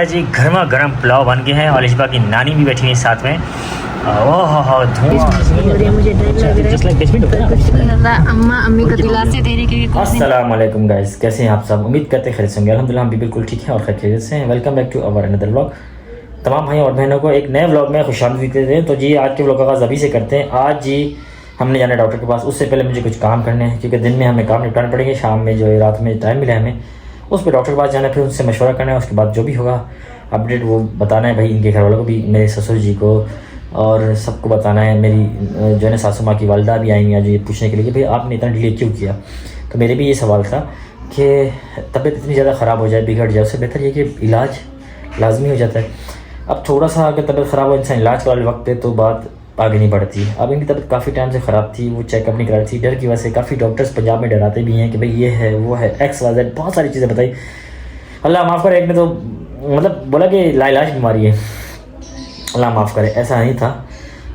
जी गर्मा गर्म पुलाव बन गए हैं और इशबा की नानी भी बैठी है साथ में। ओह धुआं। अम्मा अम्मी को दिलासे देने के लिए अस्सलाम वालेकुम गाइस, कैसे हैं आप सब? उम्मीद करते हैं खैरियत से होंगे। अल्हम्दुलिल्लाह हम भी बिल्कुल ठीक हैं और खैरियत से हैं। Welcome back to our another vlog. तमाम भाई और बहनों को एक नए व्लॉग में खुशामदीद कहते हैं। तो जी आज के व्लॉग का आगाज़ अभी से करते हैं। आज जी हमने जाना है डॉक्टर के पास। उससे पहले मुझे कुछ काम करने हैं क्योंकि दिन में हमें काम निपटाने पड़ेंगे। शाम में जो है रात में टाइम मिला है हमें उस पर डॉक्टर के पास जाना है, फिर उनसे मशवरा करना है। उसके बाद जो भी होगा अपडेट वो बताना है भाई, इनके घर वालों को भी, मेरे ससुर जी को और सबको बताना है। मेरी जो है ना सासू माँ की वालदा भी आई हुई आज ये पूछने के लिए कि भाई आपने इतना डिले क्यों किया। तो मेरे भी ये सवाल था कि तबीयत इतनी ज़्यादा ख़राब हो जाए, बिगड़ जाए, उससे बेहतर ये कि इलाज लाजमी हो जाता है। अब थोड़ा सा अगर तबीयत ख़राब हो इंसान इलाज वाले वक्त पे तो बात आगे नहीं बढ़ती। अब इनकी तबीयत काफ़ी टाइम से ख़राब थी, वो चेकअप नहीं करा रही थी। डर की वजह से काफ़ी डॉक्टर्स पंजाब में डराते भी हैं कि भाई ये है वो है XYZ, बहुत सारी चीज़ें बताई। अल्लाह माफ़ करे, एक ने तो मतलब बोला कि लाइलाज बीमारी है। अल्लाह माफ़ करे, ऐसा नहीं था।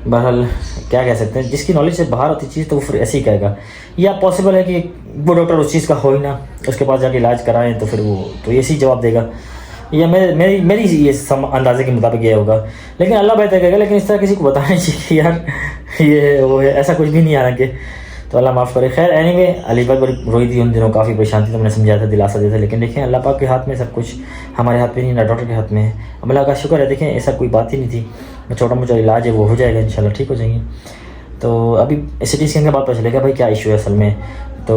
बहरहाल क्या कह सकते हैं, जिसकी नॉलेज से बाहर होती चीज़ तो वो फिर ऐसे ही कहेगा। या पॉसिबल है कि वो डॉक्टर उस चीज़ का हो ही ना, उसके पास जाके इलाज कराएं तो फिर वो तो ऐसे ही जवाब देगा। या मेरी ये अंदाजे के मुताबिक ये होगा, लेकिन अल्लाह बेहतर कहेगा। लेकिन इस तरह किसी को बताना चाहिए कि यार ये वो है, ऐसा कुछ भी नहीं आ रहा कि तो अल्लाह माफ़ करे। खैर एनीवे अलीबाग बड़ी रोई थी उन दिनों, काफ़ी परेशान थी, तो मैंने समझाया था, दिलासा दिया था। लेकिन देखें अल्लाह पाक के हाथ में सब कुछ, हमारे हाथ में नहीं ना डॉक्टर के हाथ में है। अब अल्लाह का शुक्र है, देखें ऐसा कोई बात ही नहीं थी। छोटा मोटा इलाज है वो हो जाएगा, इंशाल्लाह ठीक हो जाएंगे। तो अभी CT स्कैन के बाद पता चलेगा भाई क्या इशू है असल में। तो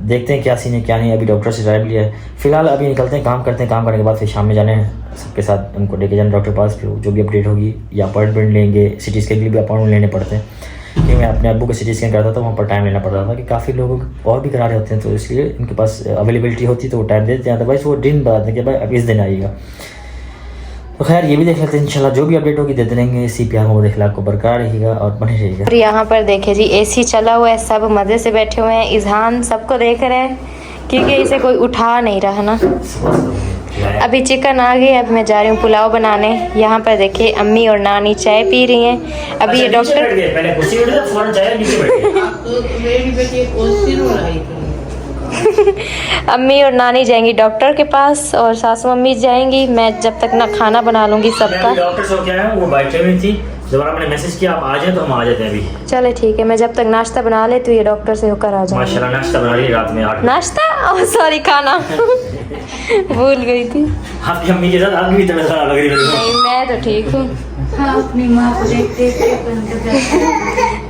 देखते हैं क्या सीन है क्या नहीं। अभी डॉक्टर से राय लिया है। फिलहाल अभी निकलते हैं, काम करते हैं। काम करने के बाद फिर शाम में जाने हैं सबके साथ, उनको लेके जाना डॉक्टर के पास। फिर जो भी अपडेट होगी या अपॉइंटमेंट लेंगे। CT स्कैन के लिए भी अपॉइंटमेंट लेने पड़ते हैं क्योंकि मैं अपने अब्बू को CT स्कैन करता था, वहाँ पर टाइम लेना पड़ता था कि काफ़ी लोग और भी करा रहे होते हैं, तो इसलिए इनके पास अवेलेबिलिटी होती तो वो टाइम दे देते हैं। अदरवाइज़ वो दिन बता दें कि भाई अब इस दिन आइएगा। तो खैर ये भी देख लेते हैं इंशाल्लाह, जो भी अपडेट होगी देते रहेंगे। CPR मोहम्मद इखलाक को बरकरार रहिएगा और बने रहिएगा। और यहाँ पर देखे जी AC चला हुआ है, सब मज़े से बैठे हुए हैं। इजहान सबको देख रहे हैं क्योंकि इसे कोई उठा नहीं रहा ना। अभी चिकन आ गई, अब मैं जा रही हूँ पुलाव बनाने। यहाँ पर देखिए अम्मी और नानी चाय पी रही हैं। अभी ये डॉक्टर अम्मी और नानी जाएंगी डॉक्टर के पास और सासू अम्मी जाएंगी। मैं जब तक ना खाना बना लूंगी सबका। डॉक्टर से क्या है वो बैठे हुई थी, दोबारा मैंने मैसेज किया आप आ जाए तो हम आ जाते हैं अभी। चले ठीक है, मैं जब तक नाश्ता बना ले तो ये डॉक्टर से होकर आ जाऊंगी। माशाल्लाह नाश्ता बना रही रात में 8 नाश्ता सॉरी खाना भूल गई थी। आपकी अम्मी के साथ आपकी भी तबीयत खराब लग रही है। नहीं मैं तो ठीक हूँ। अपनी माँ को देखते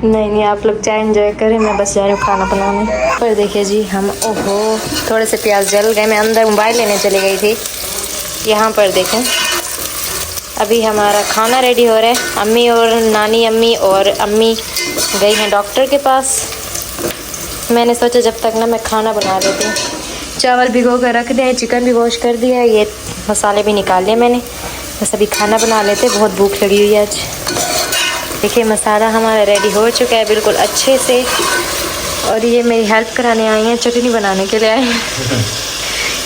नहीं आप लोग चाय एंजॉय करें, मैं बस जा रही हूँ खाना बनाने। पर देखिए जी हम ओहो थोड़े से प्याज जल गए, मैं अंदर मोबाइल लेने चली गई थी। यहाँ पर देखें अभी हमारा खाना रेडी हो रहा है। अम्मी और नानी अम्मी और अम्मी गई हैं डॉक्टर के पास। मैंने सोचा जब तक ना मैं खाना बना लेती हूँ। चावल भिगो कर रख दिया है, चिकन भी वॉश कर दिया है, ये मसाले भी निकाल लिए मैंने। बस अभी खाना बना लेते, बहुत भूख लगी हुई है आज। देखिए मसाला हमारा रेडी हो चुका है बिल्कुल अच्छे से। और ये मेरी हेल्प कराने आई हैं, चटनी बनाने के लिए आई हैं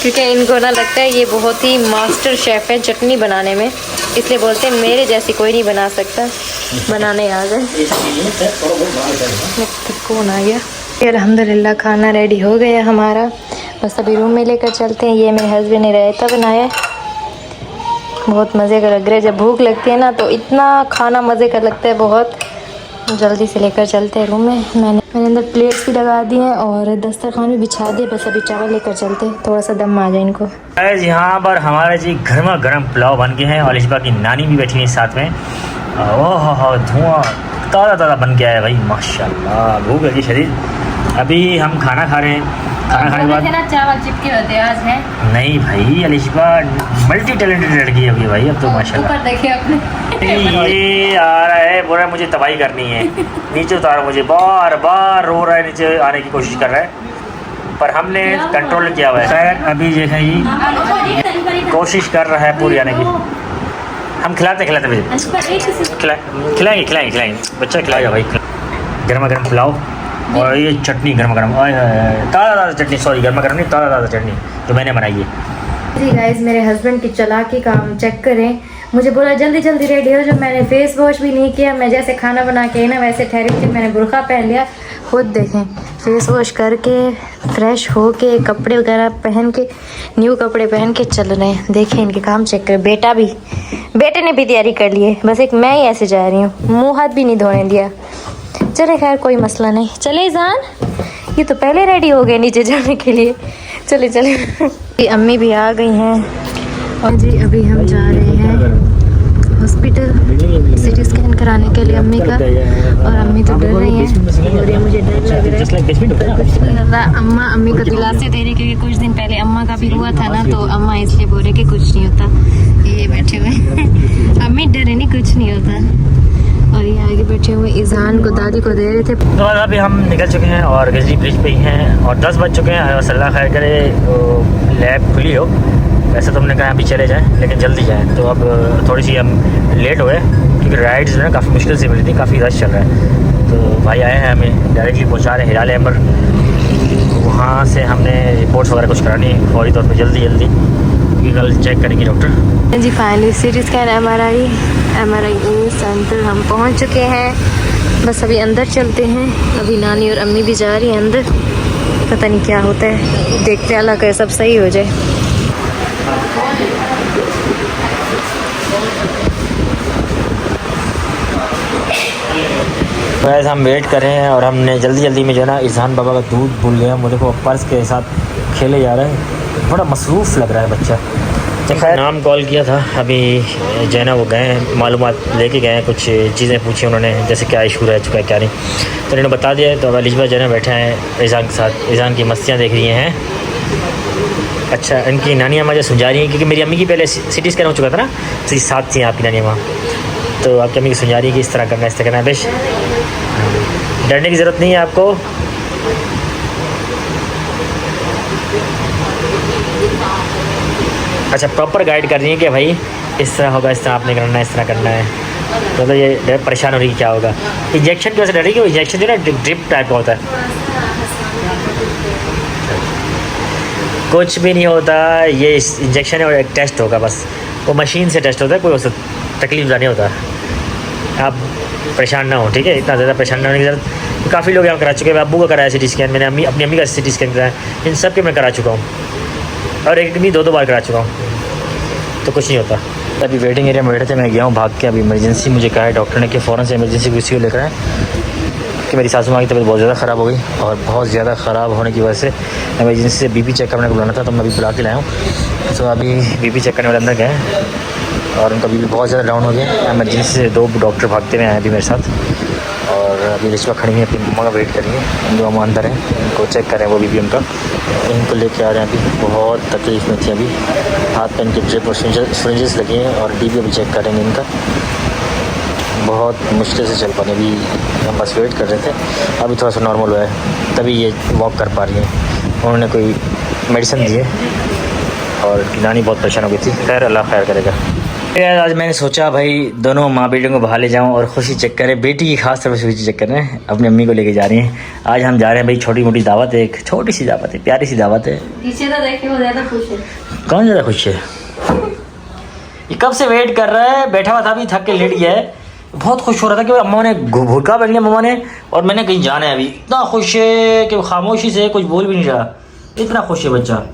क्योंकि इनको ना लगता है ये बहुत ही मास्टर शेफ़ है चटनी बनाने में, इसलिए बोलते हैं मेरे जैसी कोई नहीं बना सकता। बनाने आ गए, कौन आ गया। अल्हम्दुलिल्लाह खाना रेडी हो गया हमारा, बस अभी रूम में लेकर चलते हैं। ये मेरे हस्बैंड ने रायता बनाया है, बहुत मज़े का लग रहा है। जब भूख लगती है ना तो इतना खाना मज़े का लगता है बहुत। जल्दी से लेकर चलते हैं रूम में। मैंने अंदर प्लेट्स भी लगा दी हैं और दस्तरखान भी बिछा दिए। बस अभी चावल लेकर चलते हैं, थोड़ा सा दम आ जाए इनको। यहाँ पर हमारे जी गर्मा गर्म पुलाव बन गए हैं और इशबा की नानी भी बैठी है साथ में। ओह धुआं ताज़ा ताज़ा बन गया है भाई, माशाल्लाह। भूख लगी शरीर। अभी हम खाना खा रहे हैं। खाना खाने के बाद ना चावल चिपके होते आज है। नहीं भाई अलिशबा मल्टी टैलेंटेड लड़की होगी भाई अब तो माशाल्लाह। ऊपर देखिए अपने ये आ रहा है बोल रहा है मुझे तबाही करनी है, नीचे उतारो मुझे। बार बार रो रहा है, नीचे आने की कोशिश कर रहा है पर हमने कंट्रोल किया हुआ है। खैर अभी जो है ये कोशिश कर रहा है पूरी आने की। हम खिलाते खिलाएंगे बच्चा खिलाएगा भाई। गर्मा गर्म पुलाव और ये चटनी गर्मा गर्म, ताज़ा चटनी, सॉरी गर्मा गर्म नहीं, ताज़ा चटनी जो मैंने बनाई है। जी गाइस मेरे हस्बैंड की चालाकी का हम चेक करें। मुझे बोला जल्दी जल्दी रेडी हो जाओ। मैंने फेस वॉश भी नहीं किया, मैं जैसे खाना बना के ना वैसे ठहरी थी, मैंने बुर्का पहन लिया। खुद देखें फेस वॉश करके फ्रेश हो के कपड़े वगैरह पहन के न्यू कपड़े पहन के चल रहे हैं। देखें इनके काम चेक करें। बेटे ने भी तैयारी कर ली है, बस एक मैं ही ऐसे जा रही हूँ, मुँह हाथ भी नहीं धोने दिया। चले खैर कोई मसला नहीं। चले ईजान, ये तो पहले रेडी हो गए नीचे जाने के लिए। चले चले अम्मी भी आ गई हैं और जी अभी हम जा रहे हैं हॉस्पिटल सिटी स्कैन कराने के लिए अम्मी का। और अम्मी तो डर रही हैं, मुझे डर लग रहा है, कुछ नहीं होता। अम्मा अम्मी को दिलासे दे रही, क्योंकि कुछ दिन पहले अम्मा का भी हुआ था ना, तो अम्मा इसलिए बोल रहे कि कुछ नहीं होता। ये बैठे हुए अम्मी डरे नहीं, कुछ नहीं होता। और ये आगे बैठे हुए ईजान को दादी को दे रहे थे। तो अभी हम निकल चुके हैं और गजनी ब्रिज पे ही हैं और 10 बज चुके हैं। अल्लाह खैर करे लैब खुली हो। वैसे तो हमने कहा अभी चले जाएं, लेकिन जल्दी जाएं। तो अब थोड़ी सी हम लेट हुए क्योंकि राइड्स जो है काफ़ी मुश्किल से मिली थी, काफ़ी रश चल रहा है। तो भाई आए हैं हमें डायरेक्टली पहुंचा रहे हैं हिलाल अहमर। वहाँ से हमने रिपोर्ट्स वगैरह कुछ करानी है फौरी तौर पे जल्दी क्योंकि कल चेक करेंगे डॉक्टर। जी finally CT scan MRI centre हम पहुँच चुके हैं। बस अभी अंदर चलते हैं। अभी नानी और अम्मी भी जा रही हैं अंदर, पता नहीं क्या होता है, देखते हैं अल्लाह करे सब सही हो जाए। वैसे हम वेट कर रहे हैं और हमने जल्दी में जो है ना ईजान बाबा का दूध भूल गया। मुझे को पर्स के साथ खेले जा रहा है, बड़ा मसरूफ़ लग रहा है बच्चा। तो खैर नाम कॉल किया था, अभी जो है ना वो गए हैं, मालूमात लेके गए हैं, कुछ चीज़ें पूछी उन्होंने, जैसे क्या इशू रह चुका है क्या नहीं, तो इन्होंने बता दिया। तो अब अलिशबा जो है ना बैठे हैं ईजान के साथ, ईजान की मस्तियाँ देख रही हैं। अच्छा इनकी नानी अम्मा जो समझा रही हैं, क्योंकि मेरी अम्मी की पहले सिटी स्कैन हो चुका था ना, तो साथ थी आपकी नानी अम्मा, तो आपकी अम्मी की समझा रही है कि इस तरह करना है, इस तरह करना है। बेश डरने की ज़रूरत नहीं है आपको। अच्छा प्रॉपर गाइड कर रही है कि भाई इस तरह होगा, इस तरह आपने करना है, इस तरह करना है। तो ये परेशान हो रही है क्या होगा। इंजेक्शन की वजह से डर रही है, इंजेक्शन जो है ना ड्रिप टाइप का होता है। कुछ भी नहीं होता, ये इंजेक्शन है और एक टेस्ट होगा बस, वो मशीन से टेस्ट होता है, कोई उससे तकलीफ नहीं होता। आप परेशान ना हो, ठीक है, इतना ज़्यादा परेशान ना होने की ज़रूरत। काफ़ी लोग यहाँ करा चुके हैं, अब्बू का कराया सिटी स्कैन, मैंने अपनी अम्मी का सिटी स्कैन कराया, इन सब के मैं करा चुका हूँ और एक नहीं 2 बार करा चुका हूँ, तो कुछ नहीं होता। अभी वेटिंग एरिया में बैठे थे, मैं गया हूँ भाग के। अभी इमरजेंसी मुझे कहा है डॉक्टर ने कि फ़ौरन से इमरजेंसी किसी को लेकर आए, कि मेरी सासू माँ की तबीयत बहुत ज़्यादा ख़राब हो गई और बहुत ज़्यादा ख़राब होने की वजह से इमरजेंसी से बीपी चेक करने को बुलाना था, तो मैं अभी बुला के लाया हूँ। तो अभी बीपी चेक करने वाले अंदर गए और उनका बीपी बहुत ज़्यादा डाउन हो गया। इमरजेंसी से 2 डॉक्टर भागते हुए आए अभी मेरे साथ, और अभी रिश्वा खड़ी है, अपनी मम्मा का वेट कर रही है, जो अम्मा अंदर हैं उनको चेक करें वो बीपी उनका, इनको लेके आ रहे हैं। अभी बहुत तकलीफ़ में थी, अभी हाथ पे इनके ड्रिप और सिरिंजेस लगे हैं और बीपी अभी चेक करेंगे इनका। बहुत मुश्किल से चल पाने, अभी हम बस वेट कर रहे थे, अभी थोड़ा सा नॉर्मल हुआ है, तभी ये वॉक कर पा रही हैं। उन्होंने कोई मेडिसिन दी है और नानी बहुत परेशान हो गई थी। खैर अल्लाह खैर करेगा। यार आज मैंने सोचा भाई दोनों माँ बेटियों को बाहर ले जाऊँ और खुशी चेक करें। बेटी की खास तौर से खुशी चेक कर रहे हैं, अपनी अम्मी को लेके जा रही हैं। आज हम जा रहे हैं भाई, छोटी मोटी दावत है, एक छोटी सी दावत है, प्यारी सी दावत है। पीछे तो देखिए वो ज़्यादा खुश है। कौन ज़्यादा खुश है? ये कब से वेट कर रहा है, बैठा हुआ था, अभी थक के लेट गया है। बहुत खुश हो रहा था कि अम्मा ने भुरका पहन लिया मम्मा ने, और मैंने कहीं जाना है। अभी इतना खुश है कि खामोशी से कुछ बोल भी नहीं रहा, इतना खुश है बच्चा।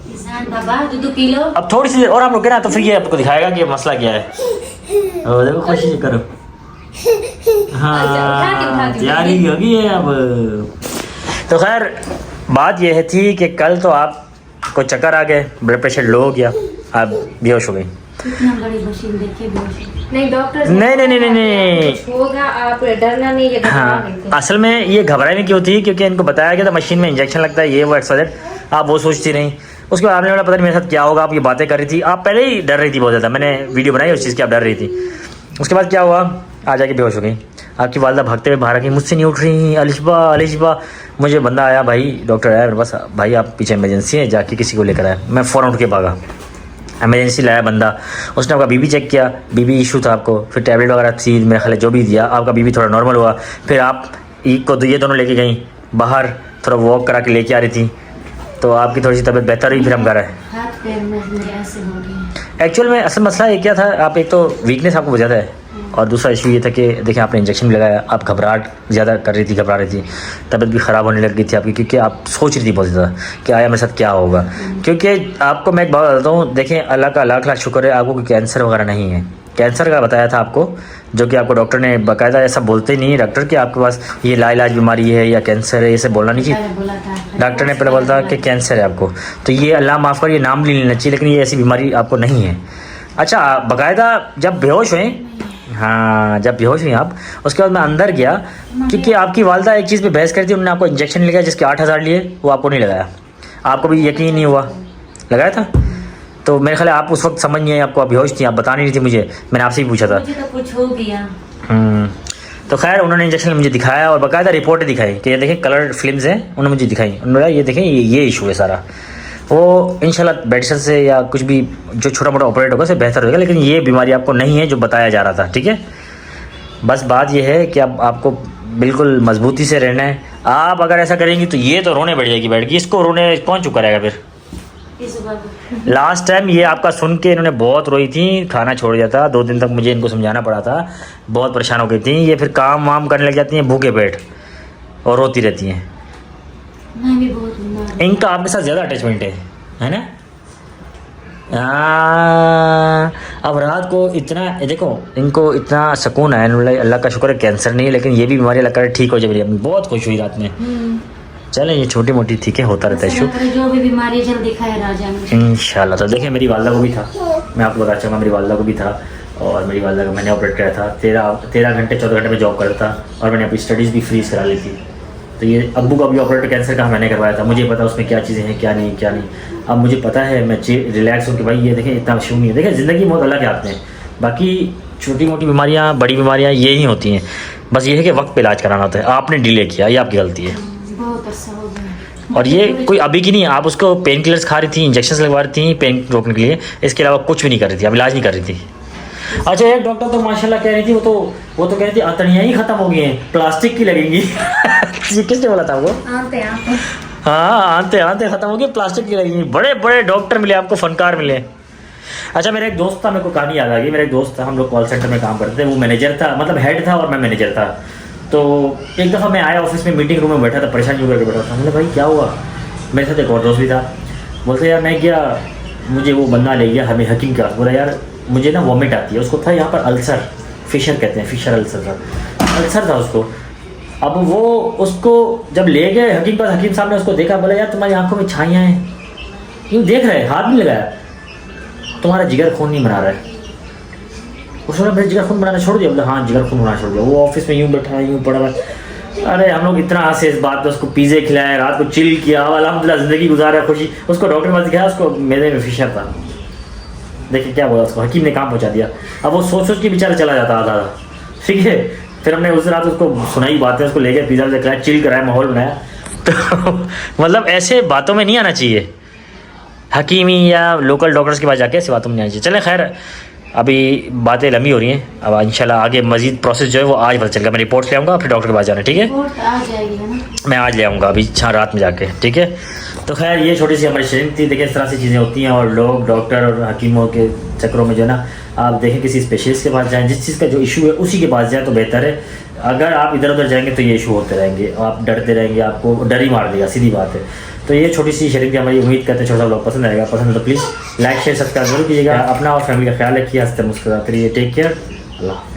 बाबा दूध पी लो। अब थोड़ी सी और आप रुके ना, तो फिर ये आपको दिखाएगा कि मसला क्या है। और देखो खुशी से करो, हाँ तैयारी होगी है अब। तो खैर बात यह थी कि कल तो आपको चक्कर आ गए, ब्लड प्रेशर लो हो गया, आप बेहोश हो गई। इतना बड़ी मशीन देखिए, नहीं डॉक्टर नहीं होगा, आप डरना नहीं, ये हाँ असल में ये घबराने की होती है, क्योंकि इनको बताया गया था मशीन में इंजेक्शन लगता है, ये वो एक्सवाइजेड, आप वो सोचती नहीं। उसके बाद आपने बोला पता नहीं मेरे साथ क्या होगा, आप ये बातें कर रही थी, आप पहले ही डर रही थी बहुत ज़्यादा, मैंने वीडियो बनाई उस चीज़ की, आप डर रही थी। उसके बाद क्या हुआ, आ जाके बेहोश हो गई। आपकी वालदा भागते हुए बाहर आ गई, मुझसे नहीं उठ रही, अलिशबा। मुझे बंदा आया भाई, डॉक्टर आया बस, भाई आप पीछे इमरजेंसी है, जाके किसी को लेकर आया। मैं फ़ौरन उठ के भागा, इमरजेंसी लाया बंदा, उसने आपका बीबी चेक किया, बीबी इशू था आपको, फिर टैबलेट वगैरह थी मेरा ख्याल जो भी दिया, आपका बीबी थोड़ा नॉर्मल हुआ। फिर आप को ये दोनों लेके गई बाहर, थोड़ा वॉक करा के लेके आ रही थी, तो आपकी थोड़ी सी तबीयत बेहतर हुई। फिर हम घर आए, हाथ पैर में मेरे ऐसे हो रही है। एक्चुअल में असल मसला ये क्या था, आप एक तो वीकनेस आपको ज़्यादा है और दूसरा इशू ये था कि देखिए आपने इंजेक्शन भी लगाया, आप घबराहट ज़्यादा कर रही थी, घबरा रही थी, तबीयत भी ख़राब होने लग गई थी आपकी, क्योंकि आप सोच रही थी बहुत ज़्यादा कि आया मेरे साथ क्या होगा। क्योंकि आपको मैं एक बात बताता हूँ, देखें अल्लाह का लाख लाख शुक्र है आपको कोई कैंसर वगैरह नहीं है। कैंसर का बताया था आपको, जो कि आपको डॉक्टर ने बाकायदा, ऐसा बोलते नहीं है डॉक्टर कि आपके पास ये लाइलाज बीमारी है या कैंसर है, ये सब बोलना नहीं चाहिए। बोला था डॉक्टर ने पहले बोला था कि कैंसर है आपको, तो ये अल्लाह माफ़ कर, ये नाम नहीं लेना चाहिए, लेकिन ये ऐसी बीमारी आपको नहीं है। अच्छा, बाकायदा जब बेहोश हुए, हाँ जब बेहोश हुई आप, उसके बाद मैं अंदर गया, क्योंकि आपकी वालदा एक चीज़ पे बहस करती, उन्होंने आपको इंजेक्शन लगाया जिसके 8,000 लिए, वो आपको नहीं लगाया, आपको भी यकीन नहीं हुआ, लगाया था। तो मेरे ख्याल आप उस वक्त समझ नहीं आई, आपको बेहोश थी, आप बता नहीं रही थी मुझे, मैंने आपसे ही पूछा था। मुझे तो कुछ हो गया। तो खैर उन्होंने इंजेक्शन मुझे दिखाया और बाकायदा रिपोर्टें दिखाई कि ये देखें कलर फिल्म्स हैं, उन्होंने मुझे दिखाई, उन्होंने बोला ये देखें ये इशू है सारा, वो इंशाल्लाह मेडिसिन से या कुछ भी जो छोटा मोटा ऑपरेट होगा उससे बेहतर होगा, लेकिन ये बीमारी आपको नहीं है जो बताया जा रहा था, ठीक है। बस बात ये है कि अब आपको बिल्कुल मजबूती से रहना है। आप अगर ऐसा करेंगी तो ये तो रोने बैठ जाएगी, बैठ गई, इसको रोने कौन चुप करेगा फिर। इस बार लास्ट टाइम ये आपका सुन के इन्होंने बहुत रोई थी, खाना छोड़ दिया था, 2 दिन तक मुझे इनको समझाना पड़ा था, बहुत परेशान हो गई थी ये, फिर काम वाम करने लग जाती हैं भूखे पेट और रोती रहती हैं। मैं भी बहुत बीमार हूँ। इनका आपके साथ ज़्यादा अटैचमेंट है ना। अब रात को इतना देखो, इनको इतना सुकून है, अल्लाह का शुक्र है कैंसर नहीं है, लेकिन ये भी बीमारी अल्लाह करे ठीक हो जाए, बहुत खुश हुई रात में। चलें ये छोटी मोटी ठीक है, होता रहता है इशू, जो भी बीमारी जल्द दिखाए राजा मुझे इंशाल्लाह। तो देखिए मेरी वालदा को भी था, मैं आपको बताना चाहूँगा, मेरी वालदा को भी था, और मेरी वालदा का मैंने ऑपरेट कराया था, 13 घंटे 14 घंटे में जॉब करता था, और मैंने अपनी स्टडीज़ भी फ्रीज करा ली थी। तो ये अब्बू का भी ऑपरेटर कैंसर का मैंने करवाया था, मुझे पता उसमें क्या चीज़ें हैं क्या नहीं। अब मुझे पता है, मैं रिलैक्स हूँ कि भाई ये देखें इतना इशू नहीं है। देखें ज़िंदगी बहुत अलग है आपने, बाकी छोटी मोटी बीमारियाँ बड़ी बीमारियाँ ये ही होती हैं, बस ये है कि वक्त पे इलाज कराना होता है। आपने डिले किया, ये आपकी गलती है। बहुत अच्छा हो गया। और ये कोई अभी की नहीं, आप उसको पेन किलर्स खा रही थी, इंजेक्शन लगवा रही थी पेन रोकने के लिए, इसके अलावा कुछ भी नहीं कर रही थी, अब इलाज नहीं कर रही थी। अच्छा एक डॉक्टर तो माशाल्लाह कह रही थी, वो तो कह रही थी अतड़ियाँ ही ख़त्म हो गई हैं, प्लास्टिक की लगेंगी। किसने बोला था वो? आते हाँ आते ख़त्म हो गई, प्लास्टिक की लगेंगी। बड़े बड़े डॉक्टर मिले आपको, फनकार मिले। अच्छा मेरा एक दोस्त था, मेरे को कहानी याद आ गई। मेरा एक दोस्त था, हम लोग कॉल सेंटर में काम करते थे, वो मैनेजर था, मतलब हेड था और मैं मैनेजर था। तो एक दफ़ा मैं आया ऑफिस में, मीटिंग रूम में बैठा था, परेशान क्यों करके बैठा था। मैंने भाई क्या हुआ, मेरे साथ एक और दोस्त भी था। बोलते यार मैं क्या, मुझे वो बंदा ले गया हमें हकीम का, बोला यार मुझे ना वॉमिट आती है। उसको था यहाँ पर अल्सर, फिशर कहते हैं, फिशर अल्सर था उसको। अब वो उसको जब ले गए हकीम पास, हकीम साहब ने उसको देखा, बोला यार तुम्हारी आंखों में छाइयाँ हैं, यूँ देख रहे, हाथ नहीं लगाया, तुम्हारा जिगर खून नहीं बना रहा है। उसने मेरे जिगर खून बनाना छोड़ दिया। बोला हाँ जिगर खून बनाना छोड़ दिया। वो ऑफिस में यूँ बैठा है, यूँ पड़ा हुआ। अरे हम लोग इतना हंसे इस बात पे, उसको पिज़्ज़े खिलाए, रात को चिल किया, अल्हम्दुलिल्लाह ज़िंदगी गुजारा खुशी। उसको डॉक्टर के पास दिखाया, उसको मेरे में फिशर था। देखिए क्या बोला उसको, हकीम ने काम पहुँचा दिया। अब वो सोच के बेचारा चला जाता आधा, ठीक है। फिर हमने उस रात उसको सुनाई बातें, उसको ले गए पिज़्ज़ा खिलाया, चिल कराया, माहौल बनाया। तो मतलब ऐसे बातों में नहीं आना चाहिए, हकीमी या लोकल डॉक्टर्स के पास जाके ऐसी बातों में नहीं आना चाहिए। चलें खैर, अभी बातें लंबी हो रही हैं, अब इंशाल्लाह आगे मजीद प्रोसेस जो है वो आज पता चलेगा। मैं रिपोर्ट ले आऊँगा, फिर डॉक्टर के पास जाना, ठीक है। रिपोर्ट आ जाएगी है ना, मैं आज ले आऊँगा अभी रात में जाके, ठीक है। तो खैर ये छोटी सी हमारी शेयरिंग थी। देखिए इस तरह से चीज़ें होती हैं, और लोग डॉक्टर और हकीमों के चक्रों में जो है ना, आप देखें किसी स्पेशलिस्ट के पास जाएँ, जिस चीज़ का जो इशू है उसी के पास जाएँ तो बेहतर है। अगर आप इधर उधर जाएंगे तो ये इशू होते रहेंगे, आप डरते रहेंगे, आपको डर ही मार देगा, सीधी बात है। तो ये छोटी सी शेयरिंग थी हमारी, उम्मीद करते हैं छोटा ब्लॉग पसंद आएगा। पसंद है तो प्लीज़ लाइक शेयर सब्सक्राइब जरूर कीजिएगा। अपना और फैमिली का ख्याल रखिए, हंसते मुस्कुराते रहिए। टेक केयर, अल्लाह।